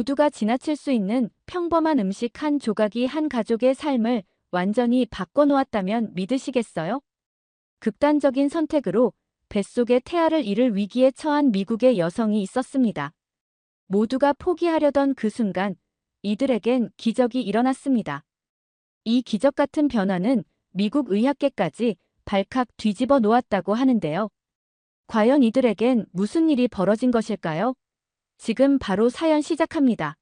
모두가 지나칠 수 있는 평범한 음식 한 조각이 한 가족의 삶을 완전히 바꿔놓았다면 믿으시겠어요? 극단적인 선택으로 뱃속에 태아를 잃을 위기에 처한 미국의 여성이 있었습니다. 모두가 포기하려던 그 순간 이들에겐 기적이 일어났습니다. 이 기적 같은 변화는 미국 의학계까지 발칵 뒤집어 놓았다고 하는데요. 과연 이들에겐 무슨 일이 벌어진 것일까요? 지금 바로 사연 시작합니다.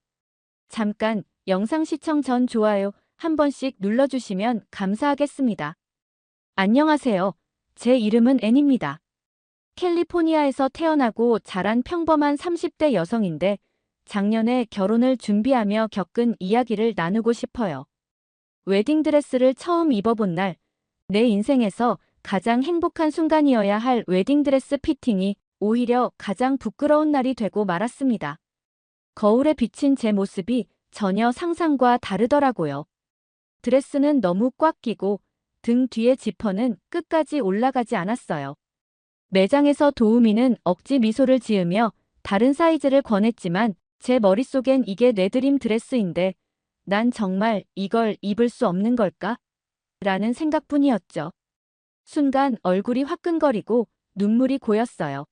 잠깐 영상 시청 전 좋아요 한 번씩 눌러주시면 감사하겠습니다. 안녕하세요. 제 이름은 앤입니다. 캘리포니아에서 태어나고 자란 평범한 30대 여성인데 작년에 결혼을 준비하며 겪은 이야기를 나누고 싶어요. 웨딩드레스를 처음 입어본 날, 내 인생에서 가장 행복한 순간이어야 할 웨딩드레스 피팅이 오히려 가장 부끄러운 날이 되고 말았습니다. 거울에 비친 제 모습이 전혀 상상과 다르더라고요. 드레스는 너무 꽉 끼고 등 뒤의 지퍼는 끝까지 올라가지 않았어요. 매장에서 도우미는 억지 미소를 지으며 다른 사이즈를 권했지만 제 머릿속엔 이게 내 드림 드레스인데 난 정말 이걸 입을 수 없는 걸까? 라는 생각뿐이었죠. 순간 얼굴이 화끈거리고 눈물이 고였어요.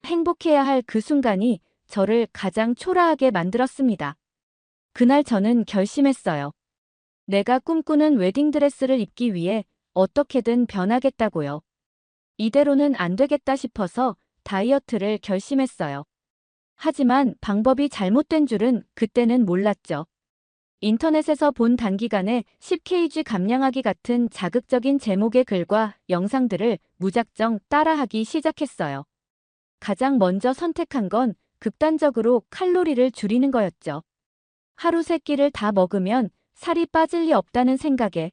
행복해야 할 그 순간이 저를 가장 초라하게 만들었습니다. 그날 저는 결심했어요. 내가 꿈꾸는 웨딩드레스를 입기 위해 어떻게든 변하겠다고요. 이대로는 안 되겠다 싶어서 다이어트를 결심했어요. 하지만 방법이 잘못된 줄은 그때는 몰랐죠. 인터넷에서 본 단기간에 10kg 감량하기 같은 자극적인 제목의 글과 영상들을 무작정 따라하기 시작했어요. 가장 먼저 선택한 건 극단적으로 칼로리를 줄이는 거였죠. 하루 3끼를 다 먹으면 살이 빠질 리 없다는 생각에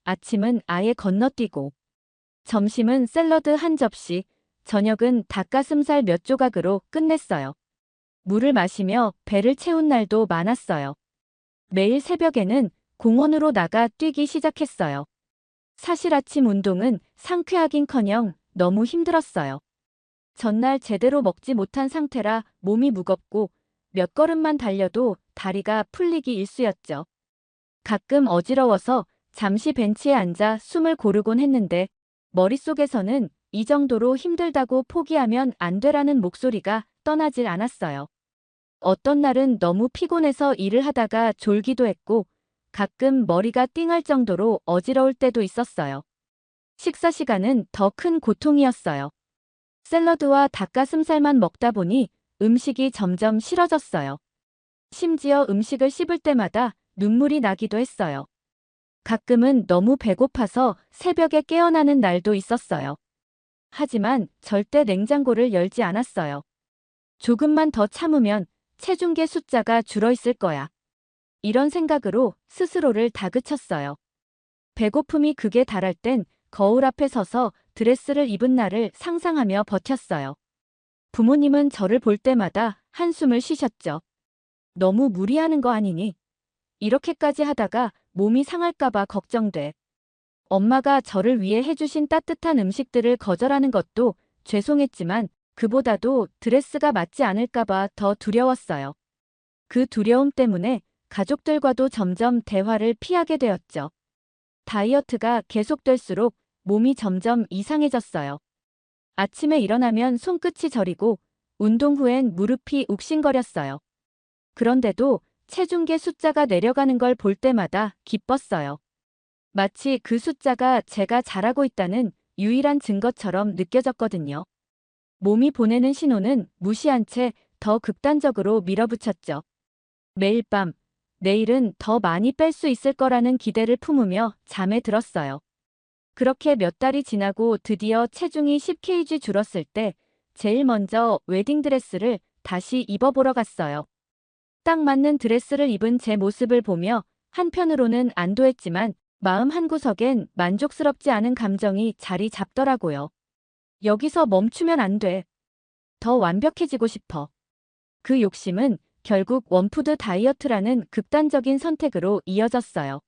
아침은 아예 건너뛰고 점심은 샐러드 한 접시, 저녁은 닭가슴살 몇 조각으로 끝냈어요. 물을 마시며 배를 채운 날도 많았어요. 매일 새벽에는 공원으로 나가 뛰기 시작했어요. 사실 아침 운동은 상쾌하긴커녕 너무 힘들었어요. 전날 제대로 먹지 못한 상태라 몸이 무겁고 몇 걸음만 달려도 다리가 풀리기 일쑤였죠. 가끔 어지러워서 잠시 벤치에 앉아 숨을 고르곤 했는데 머릿속에서는 이 정도로 힘들다고 포기하면 안 되라는 목소리가 떠나질 않았어요. 어떤 날은 너무 피곤해서 일을 하다가 졸기도 했고 가끔 머리가 띵할 정도로 어지러울 때도 있었어요. 식사 시간은 더 큰 고통이었어요. 샐러드와 닭가슴살만 먹다 보니 음식이 점점 싫어졌어요. 심지어 음식을 씹을 때마다 눈물이 나기도 했어요. 가끔은 너무 배고파서 새벽에 깨어나는 날도 있었어요. 하지만 절대 냉장고를 열지 않았어요. 조금만 더 참으면 체중계 숫자가 줄어있을 거야. 이런 생각으로 스스로를 다그쳤어요. 배고픔이 극에 달할 땐 거울 앞에 서서 드레스를 입은 날을 상상하며 버텼어요. 부모님은 저를 볼 때마다 한숨을 쉬셨죠. 너무 무리하는 거 아니니? 이렇게까지 하다가 몸이 상할까봐 걱정돼. 엄마가 저를 위해 해주신 따뜻한 음식들을 거절하는 것도 죄송했지만 그보다도 드레스가 맞지 않을까봐 더 두려웠어요. 그 두려움 때문에 가족들과도 점점 대화를 피하게 되었죠. 다이어트가 계속될수록 몸이 점점 이상해졌어요. 아침에 일어나면 손끝이 저리고 운동 후엔 무릎이 욱신거렸어요. 그런데도 체중계 숫자가 내려가는 걸 볼 때마다 기뻤어요. 마치 그 숫자가 제가 잘하고 있다는 유일한 증거처럼 느껴졌거든요. 몸이 보내는 신호는 무시한 채 더 극단적으로 밀어붙였죠. 매일 밤, 내일은 더 많이 뺄 수 있을 거라는 기대를 품으며 잠에 들었어요. 그렇게 몇 달이 지나고 드디어 체중이 10kg 줄었을 때 제일 먼저 웨딩드레스를 다시 입어보러 갔어요. 딱 맞는 드레스를 입은 제 모습을 보며 한편으로는 안도했지만 마음 한구석엔 만족스럽지 않은 감정이 자리 잡더라고요. 여기서 멈추면 안 돼. 더 완벽해지고 싶어. 그 욕심은 결국 원푸드 다이어트라는 극단적인 선택으로 이어졌어요.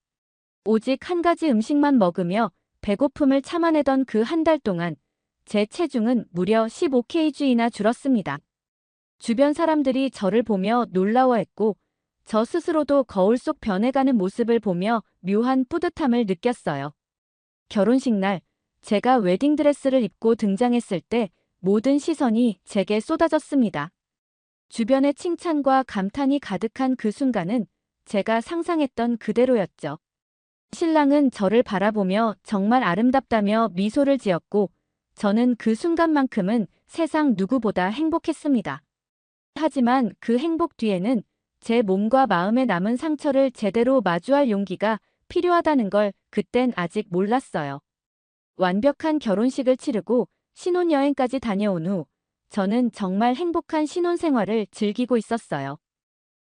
오직 한 가지 음식만 먹으며 배고픔을 참아내던 그 한 달 동안 제 체중은 무려 15kg나 줄었습니다. 주변 사람들이 저를 보며 놀라워했고 저 스스로도 거울 속 변해가는 모습을 보며 묘한 뿌듯함을 느꼈어요. 결혼식 날, 제가 웨딩드레스를 입고 등장했을 때 모든 시선이 제게 쏟아졌습니다. 주변의 칭찬과 감탄이 가득한 그 순간은 제가 상상했던 그대로였죠. 신랑은 저를 바라보며 정말 아름답다며 미소를 지었고, 저는 그 순간만큼은 세상 누구보다 행복했습니다. 하지만 그 행복 뒤에는 제 몸과 마음에 남은 상처를 제대로 마주할 용기가 필요하다는 걸 그땐 아직 몰랐어요. 완벽한 결혼식을 치르고 신혼여행까지 다녀온 후 저는 정말 행복한 신혼생활을 즐기고 있었어요.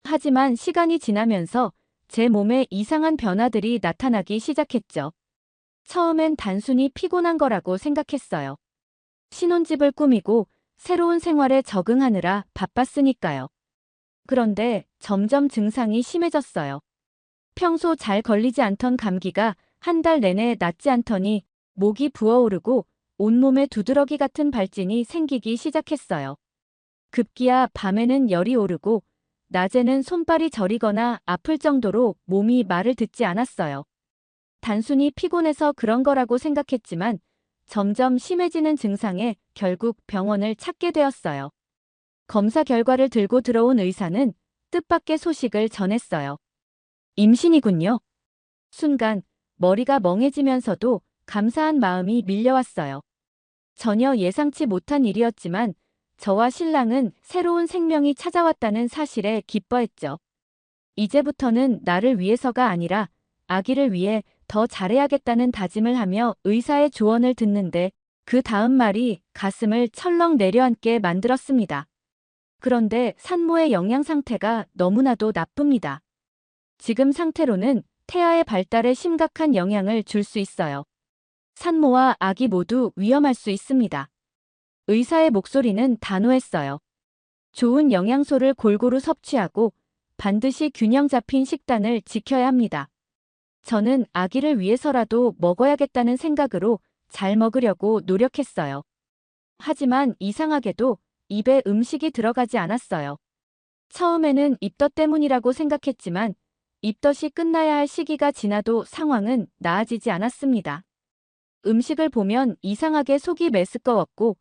하지만 시간이 지나면서 제 몸에 이상한 변화들이 나타나기 시작했죠. 처음엔 단순히 피곤한 거라고 생각했어요. 신혼집을 꾸미고 새로운 생활에 적응하느라 바빴으니까요. 그런데 점점 증상이 심해졌어요. 평소 잘 걸리지 않던 감기가 한 달 내내 낫지 않더니 목이 부어오르고 온몸에 두드러기 같은 발진이 생기기 시작했어요. 급기야 밤에는 열이 오르고 낮에는 손발이 저리거나 아플 정도로 몸이 말을 듣지 않았어요. 단순히 피곤해서 그런 거라고 생각했지만 점점 심해지는 증상에 결국 병원을 찾게 되었어요. 검사 결과를 들고 들어온 의사는 뜻밖의 소식을 전했어요. 임신이군요. 순간 머리가 멍해지면서도 감사한 마음이 밀려왔어요. 전혀 예상치 못한 일이었지만 저와 신랑은 새로운 생명이 찾아왔다는 사실에 기뻐했죠. 이제부터는 나를 위해서가 아니라 아기를 위해 더 잘해야겠다는 다짐을 하며 의사의 조언을 듣는데 그 다음 말이 가슴을 철렁 내려앉게 만들었습니다. 그런데 산모의 영양 상태가 너무나도 나쁩니다. 지금 상태로는 태아의 발달에 심각한 영향을 줄 수 있어요. 산모와 아기 모두 위험할 수 있습니다. 의사의 목소리는 단호했어요. 좋은 영양소를 골고루 섭취하고 반드시 균형 잡힌 식단을 지켜야 합니다. 저는 아기를 위해서라도 먹어야겠다는 생각으로 잘 먹으려고 노력했어요. 하지만 이상하게도 입에 음식이 들어가지 않았어요. 처음에는 입덧 때문이라고 생각했지만 입덧이 끝나야 할 시기가 지나도 상황은 나아지지 않았습니다. 음식을 보면 이상하게 속이 메스꺼웠고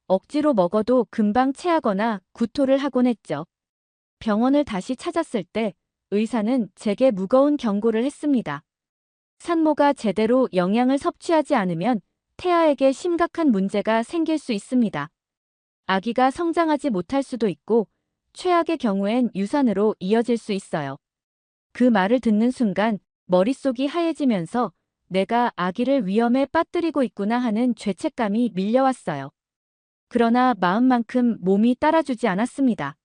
억지로 먹어도 금방 체하거나 구토를 하곤 했죠. 병원을 다시 찾았을 때 의사는 제게 무거운 경고를 했습니다. 산모가 제대로 영양을 섭취하지 않으면 태아에게 심각한 문제가 생길 수 있습니다. 아기가 성장하지 못할 수도 있고 최악의 경우엔 유산으로 이어질 수 있어요. 그 말을 듣는 순간 머릿속이 하얘지면서 내가 아기를 위험에 빠뜨리고 있구나 하는 죄책감이 밀려왔어요. 그러나 마음만큼 몸이 따라주지 않았습니다.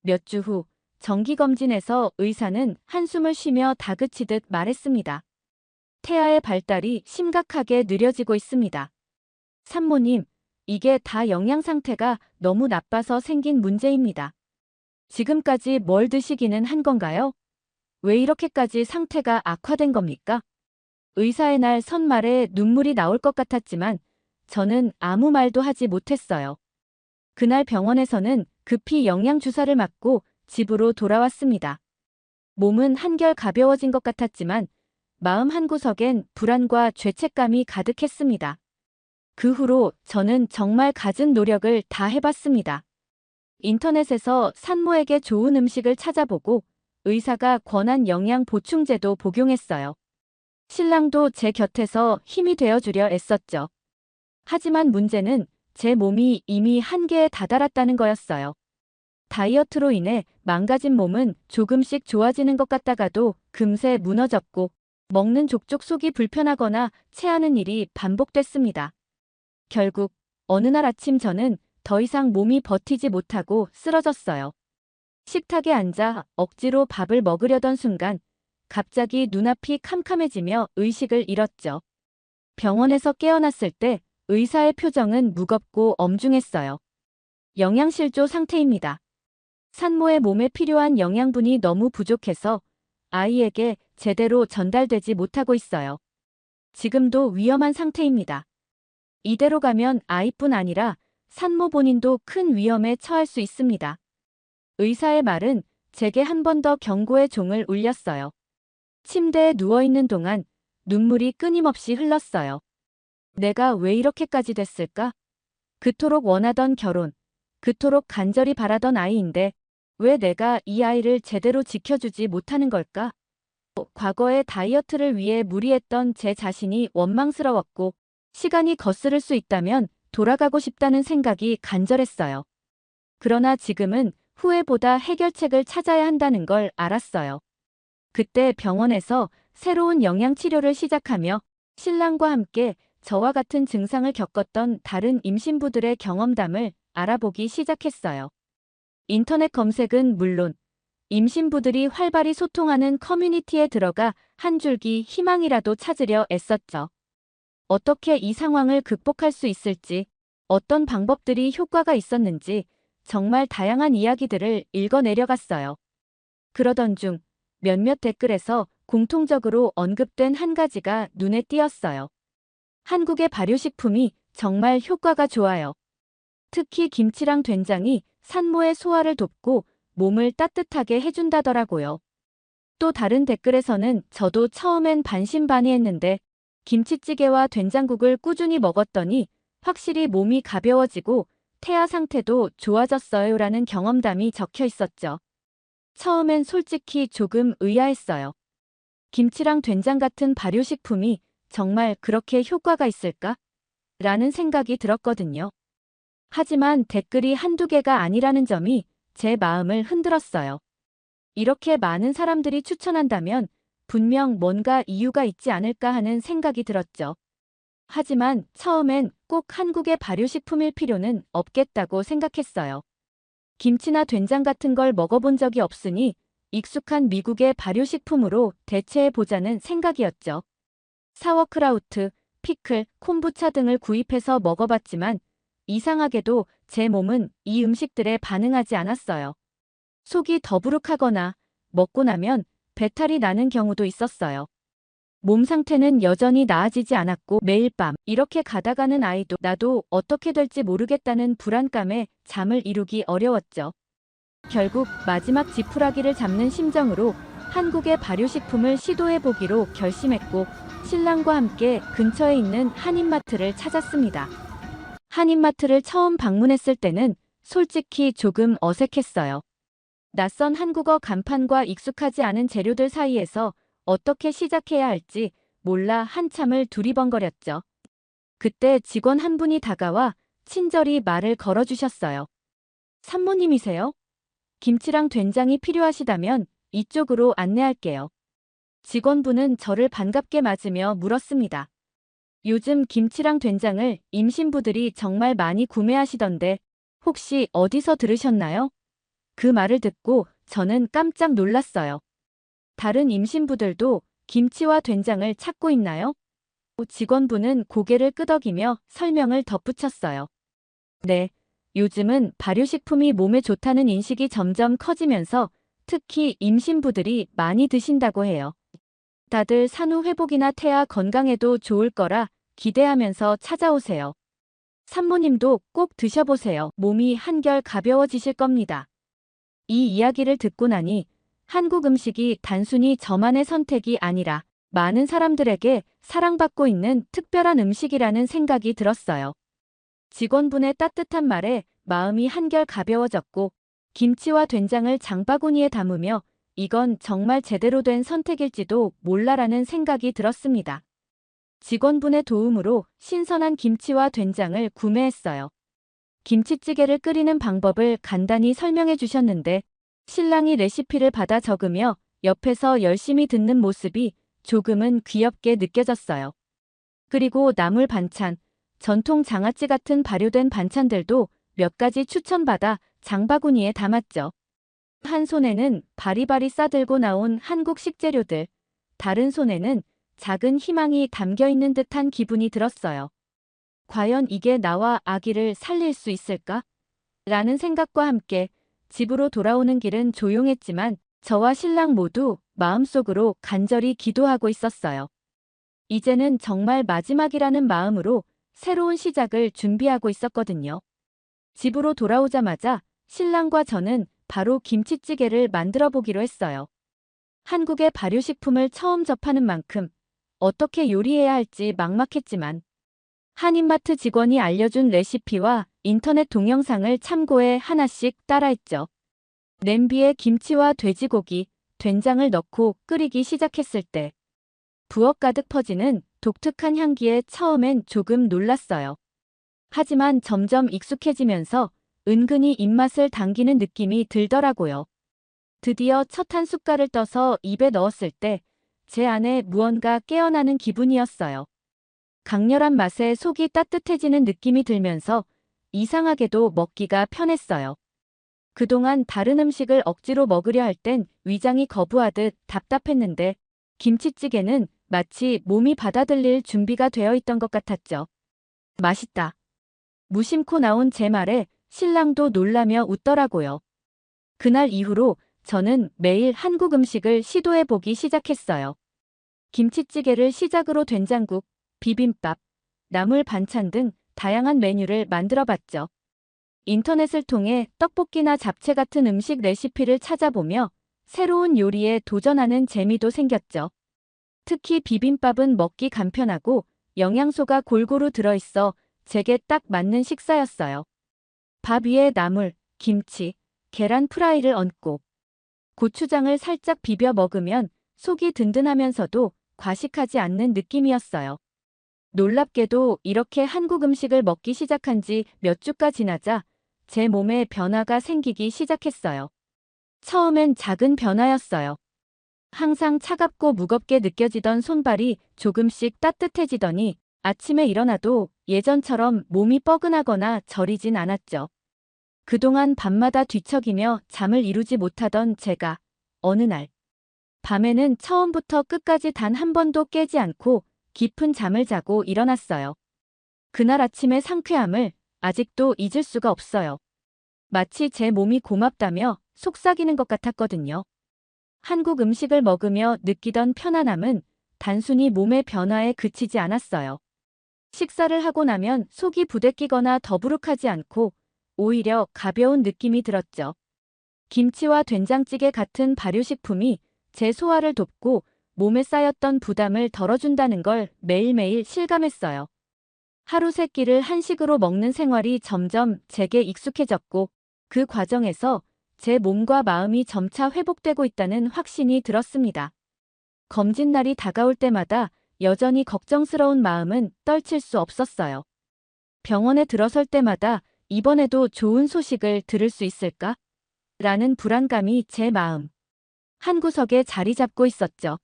몇 주 후 정기검진에서 의사는 한숨을 쉬며 다그치듯 말했습니다. 태아의 발달이 심각하게 느려지고 있습니다. 산모님, 이게 다 영양 상태가 너무 나빠서 생긴 문제입니다. 지금까지 뭘 드시기는 한 건가요? 왜 이렇게까지 상태가 악화된 겁니까? 의사의 날 선말에 눈물이 나올 것 같았지만 저는 아무 말도 하지 못했어요. 그날 병원에서는 급히 영양주사를 맞고 집으로 돌아왔습니다. 몸은 한결 가벼워진 것 같았지만 마음 한구석엔 불안과 죄책감이 가득했습니다. 그 후로 저는 정말 갖은 노력을 다 해봤습니다. 인터넷에서 산모에게 좋은 음식을 찾아보고 의사가 권한 영양 보충제도 복용했어요. 신랑도 제 곁에서 힘이 되어주려 애썼죠. 하지만 문제는 제 몸이 이미 한계에 다다랐다는 거였어요. 다이어트로 인해 망가진 몸은 조금씩 좋아지는 것 같다가도 금세 무너졌고 먹는 족족 속이 불편하거나 체하는 일이 반복됐습니다. 결국 어느 날 아침 저는 더 이상 몸이 버티지 못하고 쓰러졌어요. 식탁에 앉아 억지로 밥을 먹으려던 순간 갑자기 눈앞이 캄캄해지며 의식을 잃었죠. 병원에서 깨어났을 때 의사의 표정은 무겁고 엄중했어요. 영양실조 상태입니다. 산모의 몸에 필요한 영양분이 너무 부족해서 아이에게 제대로 전달되지 못하고 있어요. 지금도 위험한 상태입니다. 이대로 가면 아이뿐 아니라 산모 본인도 큰 위험에 처할 수 있습니다. 의사의 말은 제게 한 번 더 경고의 종을 울렸어요. 침대에 누워있는 동안 눈물이 끊임없이 흘렀어요. 내가 왜 이렇게까지 됐을까? 그토록 원하던 결혼, 그토록 간절히 바라던 아이인데 왜 내가 이 아이를 제대로 지켜주지 못하는 걸까? 과거의 다이어트를 위해 무리했던 제 자신이 원망스러웠고 시간이 거스를 수 있다면 돌아가고 싶다는 생각이 간절했어요. 그러나 지금은 후회보다 해결책을 찾아야 한다는 걸 알았어요. 그때 병원에서 새로운 영양치료를 시작하며 신랑과 함께 저와 같은 증상을 겪었던 다른 임신부들의 경험담을 알아보기 시작했어요. 인터넷 검색은 물론 임신부들이 활발히 소통하는 커뮤니티에 들어가 한 줄기 희망이라도 찾으려 애썼죠. 어떻게 이 상황을 극복할 수 있을지, 어떤 방법들이 효과가 있었는지 정말 다양한 이야기들을 읽어내려갔어요. 그러던 중 몇몇 댓글에서 공통적으로 언급된 한 가지가 눈에 띄었어요. 한국의 발효식품이 정말 효과가 좋아요. 특히 김치랑 된장이 산모의 소화를 돕고 몸을 따뜻하게 해준다더라고요. 또 다른 댓글에서는 저도 처음엔 반신반의했는데 김치찌개와 된장국을 꾸준히 먹었더니 확실히 몸이 가벼워지고 태아 상태도 좋아졌어요라는 경험담이 적혀 있었죠. 처음엔 솔직히 조금 의아했어요. 김치랑 된장 같은 발효식품이 정말 그렇게 효과가 있을까? 라는 생각이 들었거든요. 하지만 댓글이 한두 개가 아니라는 점이 제 마음을 흔들었어요. 이렇게 많은 사람들이 추천한다면 분명 뭔가 이유가 있지 않을까 하는 생각이 들었죠. 하지만 처음엔 꼭 한국의 발효식품일 필요는 없겠다고 생각했어요. 김치나 된장 같은 걸 먹어본 적이 없으니 익숙한 미국의 발효식품으로 대체해보자는 생각이었죠. 사워크라우트, 피클, 콤부차 등을 구입해서 먹어봤지만 이상하게도 제 몸은 이 음식들에 반응하지 않았어요. 속이 더부룩하거나 먹고 나면 배탈이 나는 경우도 있었어요. 몸 상태는 여전히 나아지지 않았고 매일 밤 이렇게 가다가는 아이도 나도 어떻게 될지 모르겠다는 불안감에 잠을 이루기 어려웠죠. 결국 마지막 지푸라기를 잡는 심정으로 한국의 발효식품을 시도해보기로 결심했고 신랑과 함께 근처에 있는 한인마트를 찾았습니다. 한인마트를 처음 방문했을 때는 솔직히 조금 어색했어요. 낯선 한국어 간판과 익숙하지 않은 재료들 사이에서 어떻게 시작해야 할지 몰라 한참을 두리번거렸죠. 그때 직원 한 분이 다가와 친절히 말을 걸어주셨어요. 산모님이세요? 김치랑 된장이 필요하시다면 이쪽으로 안내할게요. 직원분은 저를 반갑게 맞으며 물었습니다. 요즘 김치랑 된장을 임신부들이 정말 많이 구매하시던데 혹시 어디서 들으셨나요? 그 말을 듣고 저는 깜짝 놀랐어요. 다른 임신부들도 김치와 된장을 찾고 있나요? 직원분은 고개를 끄덕이며 설명을 덧붙였어요. 네, 요즘은 발효식품이 몸에 좋다는 인식이 점점 커지면서 특히 임신부들이 많이 드신다고 해요. 다들 산후 회복이나 태아 건강에도 좋을 거라 기대하면서 찾아오세요. 산모님도 꼭 드셔보세요. 몸이 한결 가벼워지실 겁니다. 이 이야기를 듣고 나니 한국 음식이 단순히 저만의 선택이 아니라 많은 사람들에게 사랑받고 있는 특별한 음식이라는 생각이 들었어요. 직원분의 따뜻한 말에 마음이 한결 가벼워졌고 김치와 된장을 장바구니에 담으며 이건 정말 제대로 된 선택일지도 몰라라는 생각이 들었습니다. 직원분의 도움으로 신선한 김치와 된장을 구매했어요. 김치찌개를 끓이는 방법을 간단히 설명해 주셨는데 신랑이 레시피를 받아 적으며 옆에서 열심히 듣는 모습이 조금은 귀엽게 느껴졌어요. 그리고 나물 반찬, 전통 장아찌 같은 발효된 반찬들도 몇 가지 추천받아 장바구니에 담았죠. 한 손에는 바리바리 싸들고 나온 한국 식재료들, 다른 손에는 작은 희망이 담겨 있는 듯한 기분이 들었어요. 과연 이게 나와 아기를 살릴 수 있을까? 라는 생각과 함께 집으로 돌아오는 길은 조용했지만 저와 신랑 모두 마음속으로 간절히 기도하고 있었어요. 이제는 정말 마지막이라는 마음으로 새로운 시작을 준비하고 있었거든요. 집으로 돌아오자마자 신랑과 저는 바로 김치찌개를 만들어 보기로 했어요. 한국의 발효식품을 처음 접하는 만큼 어떻게 요리해야 할지 막막했지만 한인마트 직원이 알려준 레시피와 인터넷 동영상을 참고해 하나씩 따라했죠. 냄비에 김치와 돼지고기, 된장을 넣고 끓이기 시작했을 때 부엌 가득 퍼지는 독특한 향기에 처음엔 조금 놀랐어요. 하지만 점점 익숙해지면서 은근히 입맛을 당기는 느낌이 들더라고요. 드디어 첫 한 숟갈을 떠서 입에 넣었을 때 제 안에 무언가 깨어나는 기분이었어요. 강렬한 맛에 속이 따뜻해지는 느낌이 들면서 이상하게도 먹기가 편했어요. 그동안 다른 음식을 억지로 먹으려 할 땐 위장이 거부하듯 답답했는데 김치찌개는 마치 몸이 받아들일 준비가 되어 있던 것 같았죠. 맛있다. 무심코 나온 제 말에 신랑도 놀라며 웃더라고요. 그날 이후로 저는 매일 한국 음식을 시도해보기 시작했어요. 김치찌개를 시작으로 된장국, 비빔밥, 나물 반찬 등 다양한 메뉴를 만들어봤죠. 인터넷을 통해 떡볶이나 잡채 같은 음식 레시피를 찾아보며 새로운 요리에 도전하는 재미도 생겼죠. 특히 비빔밥은 먹기 간편하고 영양소가 골고루 들어있어 제게 딱 맞는 식사였어요. 밥 위에 나물, 김치, 계란 프라이를 얹고 고추장을 살짝 비벼 먹으면 속이 든든하면서도 과식하지 않는 느낌이었어요. 놀랍게도 이렇게 한국 음식을 먹기 시작한 지 몇 주가 지나자 제 몸에 변화가 생기기 시작했어요. 처음엔 작은 변화였어요. 항상 차갑고 무겁게 느껴지던 손발이 조금씩 따뜻해지더니 아침에 일어나도 예전처럼 몸이 뻐근하거나 저리진 않았죠. 그동안 밤마다 뒤척이며 잠을 이루지 못하던 제가 어느 날 밤에는 처음부터 끝까지 단 한 번도 깨지 않고 깊은 잠을 자고 일어났어요. 그날 아침의 상쾌함을 아직도 잊을 수가 없어요. 마치 제 몸이 고맙다며 속삭이는 것 같았거든요. 한국 음식을 먹으며 느끼던 편안함은 단순히 몸의 변화에 그치지 않았어요. 식사를 하고 나면 속이 부대끼거나 더부룩하지 않고 오히려 가벼운 느낌이 들었죠. 김치와 된장찌개 같은 발효식품이 제 소화를 돕고 몸에 쌓였던 부담을 덜어준다는 걸 매일매일 실감했어요. 하루 세 끼를 한식으로 먹는 생활이 점점 제게 익숙해졌고 그 과정에서 제 몸과 마음이 점차 회복되고 있다는 확신이 들었습니다. 검진날이 다가올 때마다 여전히 걱정스러운 마음은 떨칠 수 없었어요. 병원에 들어설 때마다 이번에도 좋은 소식을 들을 수 있을까? 라는 불안감이 제 마음 한구석에 자리 잡고 있었죠.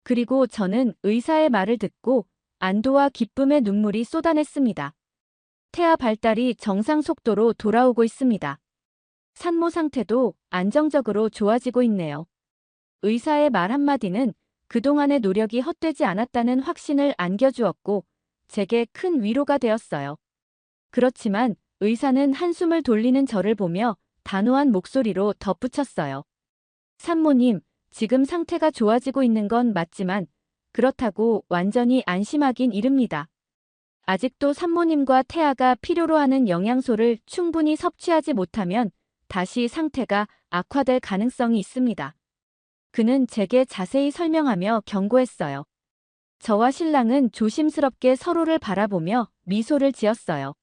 그리고 저는 의사의 말을 듣고 안도와 기쁨의 눈물이 쏟아냈습니다. 태아 발달이 정상 속도로 돌아오고 있습니다. 산모 상태도 안정적으로 좋아지고 있네요. 의사의 말 한마디는 그동안의 노력이 헛되지 않았다는 확신을 안겨주었고 제게 큰 위로가 되었어요. 그렇지만 의사는 한숨을 돌리는 저를 보며 단호한 목소리로 덧붙였어요. 산모님, 지금 상태가 좋아지고 있는 건 맞지만 그렇다고 완전히 안심하긴 이릅니다. 아직도 산모님과 태아가 필요로 하는 영양소를 충분히 섭취하지 못하면 다시 상태가 악화될 가능성이 있습니다. 그는 제게 자세히 설명하며 경고했어요. 저와 신랑은 조심스럽게 서로를 바라보며 미소를 지었어요.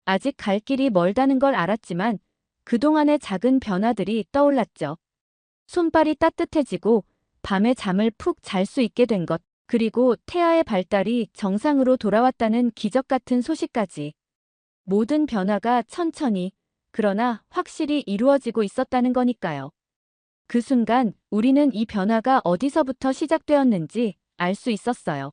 아직 갈 길이 멀다는 걸 알았지만 그동안의 작은 변화들이 떠올랐죠. 손발이 따뜻해지고 밤에 잠을 푹 잘 수 있게 된 것, 그리고 태아의 발달이 정상으로 돌아왔다는 기적 같은 소식까지. 모든 변화가 천천히, 그러나 확실히 이루어지고 있었다는 거니까요. 그 순간 우리는 이 변화가 어디서부터 시작되었는지 알 수 있었어요.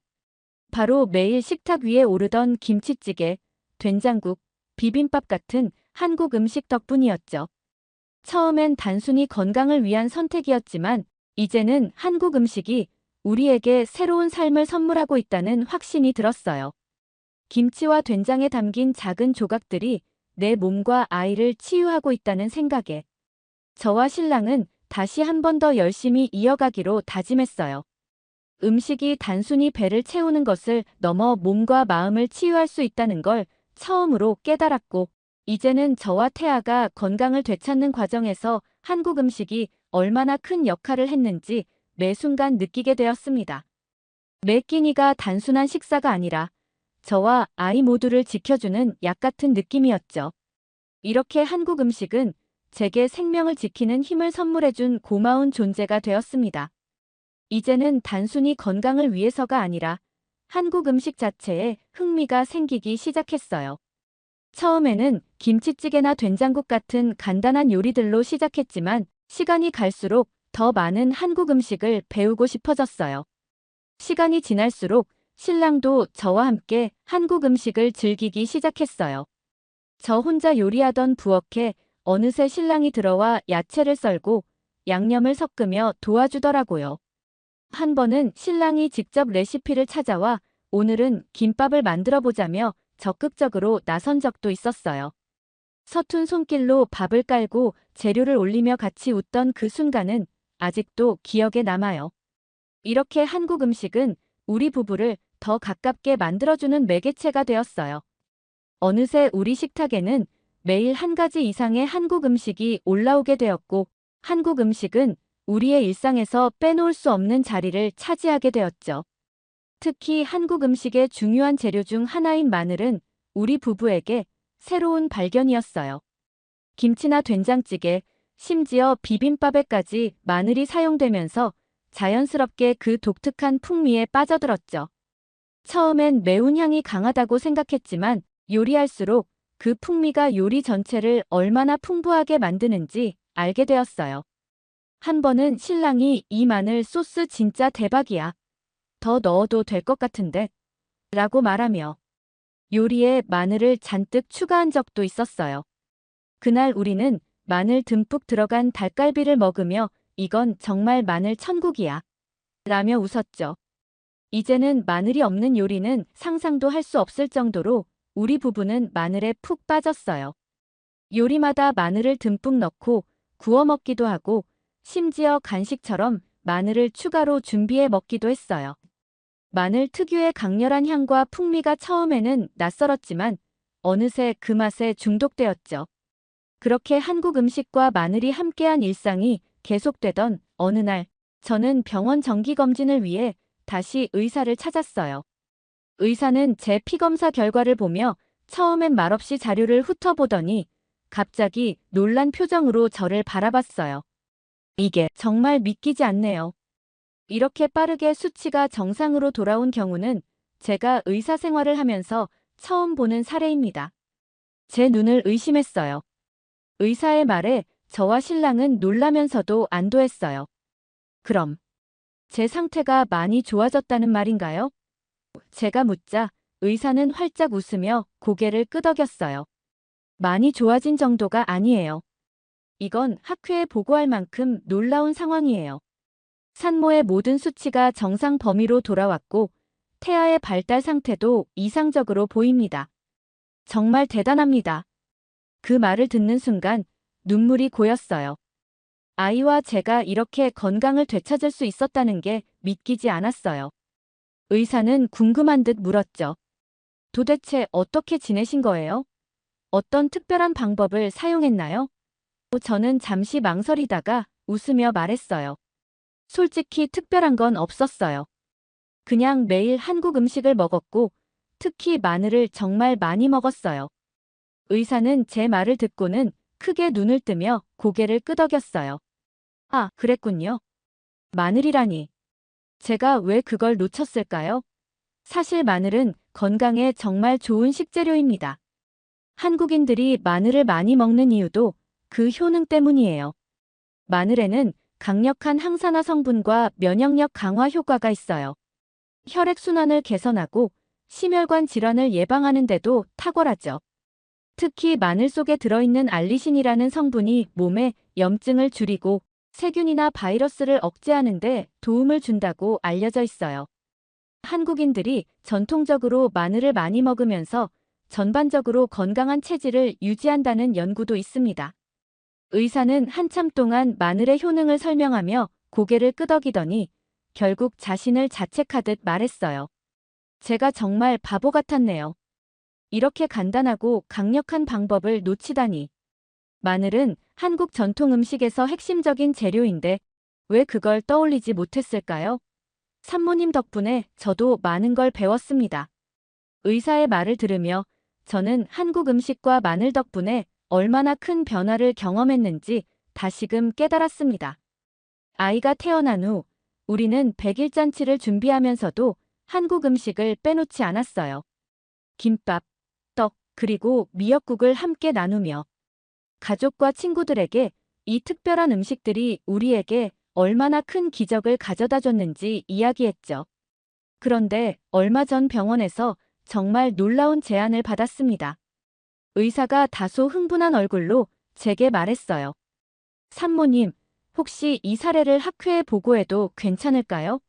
바로 매일 식탁 위에 오르던 김치찌개, 된장국, 비빔밥 같은 한국 음식 덕분이었죠. 처음엔 단순히 건강을 위한 선택이었지만 이제는 한국 음식이 우리에게 새로운 삶을 선물하고 있다는 확신이 들었어요. 김치와 된장에 담긴 작은 조각들이 내 몸과 아이를 치유하고 있다는 생각에 저와 신랑은 다시 한 번 더 열심히 이어가기로 다짐했어요. 음식이 단순히 배를 채우는 것을 넘어 몸과 마음을 치유할 수 있다는 걸 처음으로 깨달았고 이제는 저와 태아가 건강을 되찾는 과정에서 한국 음식이 얼마나 큰 역할을 했는지 매 순간 느끼게 되었습니다. 매 끼니가 단순한 식사가 아니라 저와 아이 모두를 지켜주는 약 같은 느낌이었죠. 이렇게 한국 음식은 제게 생명을 지키는 힘을 선물해준 고마운 존재가 되었습니다. 이제는 단순히 건강을 위해서가 아니라 한국 음식 자체에 흥미가 생기기 시작했어요. 처음에는 김치찌개나 된장국 같은 간단한 요리들로 시작했지만 시간이 갈수록 더 많은 한국 음식을 배우고 싶어졌어요. 시간이 지날수록 신랑도 저와 함께 한국 음식을 즐기기 시작했어요. 저 혼자 요리하던 부엌에 어느새 신랑이 들어와 야채를 썰고 양념을 섞으며 도와주더라고요. 한 번은 신랑이 직접 레시피를 찾아와 오늘은 김밥을 만들어 보자며 적극적으로 나선 적도 있었어요. 서툰 손길로 밥을 깔고 재료를 올리며 같이 웃던 그 순간은 아직도 기억에 남아요. 이렇게 한국 음식은 우리 부부를 더 가깝게 만들어주는 매개체가 되었어요. 어느새 우리 식탁에는 매일 한 가지 이상의 한국 음식이 올라오게 되었고, 한국 음식은 우리의 일상에서 빼놓을 수 없는 자리를 차지하게 되었죠. 특히 한국 음식의 중요한 재료 중 하나인 마늘은 우리 부부에게 새로운 발견이었어요. 김치나 된장찌개, 심지어 비빔밥에까지 마늘이 사용되면서 자연스럽게 그 독특한 풍미에 빠져들었죠. 처음엔 매운 향이 강하다고 생각했지만 요리할수록 그 풍미가 요리 전체를 얼마나 풍부하게 만드는지 알게 되었어요. 한 번은 신랑이 "이 마늘 소스 진짜 대박이야. 더 넣어도 될 것 같은데?" 라고 말하며 요리에 마늘을 잔뜩 추가한 적도 있었어요. 그날 우리는 마늘 듬뿍 들어간 닭갈비를 먹으며 "이건 정말 마늘 천국이야" 라며 웃었죠. 이제는 마늘이 없는 요리는 상상도 할 수 없을 정도로 우리 부부는 마늘에 푹 빠졌어요. 요리마다 마늘을 듬뿍 넣고 구워 먹기도 하고 심지어 간식처럼 마늘을 추가로 준비해 먹기도 했어요. 마늘 특유의 강렬한 향과 풍미가 처음에는 낯설었지만 어느새 그 맛에 중독되었죠. 그렇게 한국 음식과 마늘이 함께한 일상이 계속되던 어느 날, 저는 병원 정기검진을 위해 다시 의사를 찾았어요. 의사는 제 피검사 결과를 보며 처음엔 말없이 자료를 훑어보더니 갑자기 놀란 표정으로 저를 바라봤어요. "이게 정말 믿기지 않네요. 이렇게 빠르게 수치가 정상으로 돌아온 경우는 제가 의사 생활을 하면서 처음 보는 사례입니다." 제 눈을 의심했어요. 의사의 말에 저와 신랑은 놀라면서도 안도했어요. "그럼 제 상태가 많이 좋아졌다는 말인가요?" 제가 묻자 의사는 활짝 웃으며 고개를 끄덕였어요. "많이 좋아진 정도가 아니에요. 이건 학회에 보고할 만큼 놀라운 상황이에요. 산모의 모든 수치가 정상 범위로 돌아왔고 태아의 발달 상태도 이상적으로 보입니다. 정말 대단합니다." 그 말을 듣는 순간 눈물이 고였어요. 아이와 제가 이렇게 건강을 되찾을 수 있었다는 게 믿기지 않았어요. 의사는 궁금한 듯 물었죠. "도대체 어떻게 지내신 거예요? 어떤 특별한 방법을 사용했나요?" 저는 잠시 망설이다가 웃으며 말했어요. "솔직히 특별한 건 없었어요. 그냥 매일 한국 음식을 먹었고 특히 마늘을 정말 많이 먹었어요." 의사는 제 말을 듣고는 크게 눈을 뜨며 고개를 끄덕였어요. "아, 그랬군요. 마늘이라니. 제가 왜 그걸 놓쳤을까요?" 사실 마늘은 건강에 정말 좋은 식재료입니다. 한국인들이 마늘을 많이 먹는 이유도 그 효능 때문이에요. 마늘에는 강력한 항산화 성분과 면역력 강화 효과가 있어요. 혈액순환을 개선하고 심혈관 질환을 예방하는 데도 탁월하죠. 특히 마늘 속에 들어있는 알리신이라는 성분이 몸에 염증을 줄이고 세균이나 바이러스를 억제하는 데 도움을 준다고 알려져 있어요. 한국인들이 전통적으로 마늘을 많이 먹으면서 전반적으로 건강한 체질을 유지한다는 연구도 있습니다. 의사는 한참 동안 마늘의 효능을 설명하며 고개를 끄덕이더니 결국 자신을 자책하듯 말했어요. "제가 정말 바보 같았네요. 이렇게 간단하고 강력한 방법을 놓치다니." 마늘은 한국 전통 음식에서 핵심적인 재료인데 왜 그걸 떠올리지 못했을까요? 산모님 덕분에 저도 많은 걸 배웠습니다. 의사의 말을 들으며 저는 한국 음식과 마늘 덕분에 얼마나 큰 변화를 경험했는지 다시금 깨달았습니다. 아이가 태어난 후 우리는 100일 잔치를 준비하면서도 한국 음식을 빼놓지 않았어요. 김밥, 떡, 그리고 미역국을 함께 나누며 가족과 친구들에게 이 특별한 음식들이 우리에게 얼마나 큰 기적을 가져다 줬는지 이야기했죠. 그런데 얼마 전 병원에서 정말 놀라운 제안을 받았습니다. 의사가 다소 흥분한 얼굴로 제게 말했어요. 산모님, 혹시 이 사례를 학회에 보고해도 괜찮을까요?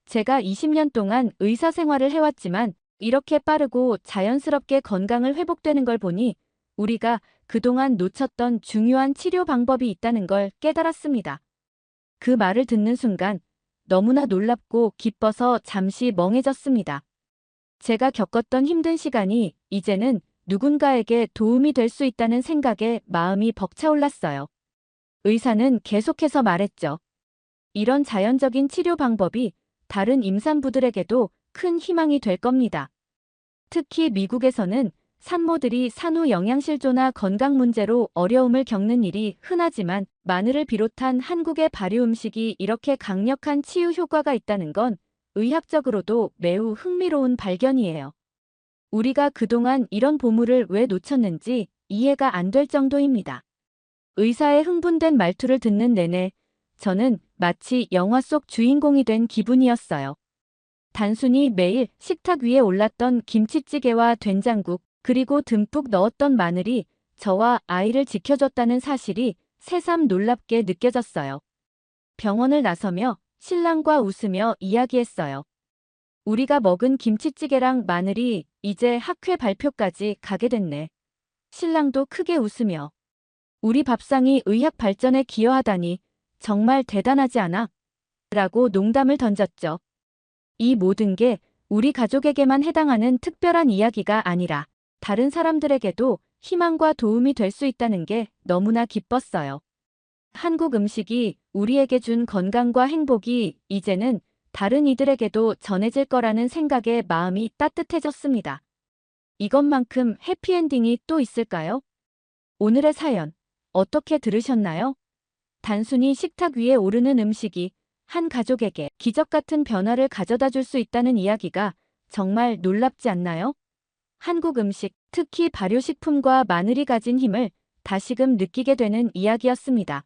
제가 20년 동안 의사 생활을 해왔지만 이렇게 빠르고 자연스럽게 건강을 회복되는 걸 보니 우리가 그동안 놓쳤던 중요한 치료 방법이 있다는 걸 깨달았습니다. 그 말을 듣는 순간 너무나 놀랍고 기뻐서 잠시 멍해졌습니다. 제가 겪었던 힘든 시간이 이제는 누군가에게 도움이 될 수 있다는 생각에 마음이 벅차올랐어요. 의사는 계속해서 말했죠. 이런 자연적인 치료 방법이 다른 임산부들에게도 큰 희망이 될 겁니다. 특히 미국에서는 산모들이 산후 영양실조나 건강 문제로 어려움을 겪는 일이 흔하지만 마늘을 비롯한 한국의 발효 음식이 이렇게 강력한 치유 효과가 있다는 건 의학적으로도 매우 흥미로운 발견이에요. 우리가 그동안 이런 보물을 왜 놓쳤는지 이해가 안 될 정도입니다. 의사의 흥분된 말투를 듣는 내내 저는 마치 영화 속 주인공이 된 기분이었어요. 단순히 매일 식탁 위에 올랐던 김치찌개와 된장국, 그리고 듬뿍 넣었던 마늘이 저와 아이를 지켜줬다는 사실이 새삼 놀랍게 느껴졌어요. 병원을 나서며 신랑과 웃으며 이야기했어요. 우리가 먹은 김치찌개랑 마늘이 이제 학회 발표까지 가게 됐네. 신랑도 크게 웃으며 우리 밥상이 의학 발전에 기여하다니 정말 대단하지 않아? 라고 농담을 던졌죠. 이 모든 게 우리 가족에게만 해당하는 특별한 이야기가 아니라 다른 사람들에게도 희망과 도움이 될 수 있다는 게 너무나 기뻤어요. 한국 음식이 우리에게 준 건강과 행복이 이제는 다른 이들에게도 전해질 거라는 생각에 마음이 따뜻해졌습니다. 이것만큼 해피엔딩이 또 있을까요? 오늘의 사연, 어떻게 들으셨나요? 단순히 식탁 위에 오르는 음식이 한 가족에게 기적 같은 변화를 가져다 줄 수 있다는 이야기가 정말 놀랍지 않나요? 한국 음식, 특히 발효식품과 마늘이 가진 힘을 다시금 느끼게 되는 이야기였습니다.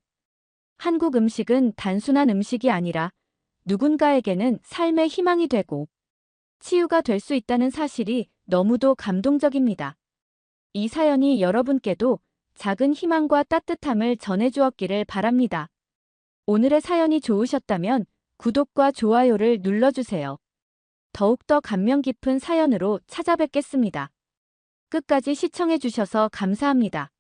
한국 음식은 단순한 음식이 아니라 누군가에게는 삶의 희망이 되고 치유가 될 수 있다는 사실이 너무도 감동적입니다. 이 사연이 여러분께도 작은 희망과 따뜻함을 전해주었기를 바랍니다. 오늘의 사연이 좋으셨다면 구독과 좋아요를 눌러주세요. 더욱더 감명 깊은 사연으로 찾아뵙겠습니다. 끝까지 시청해주셔서 감사합니다.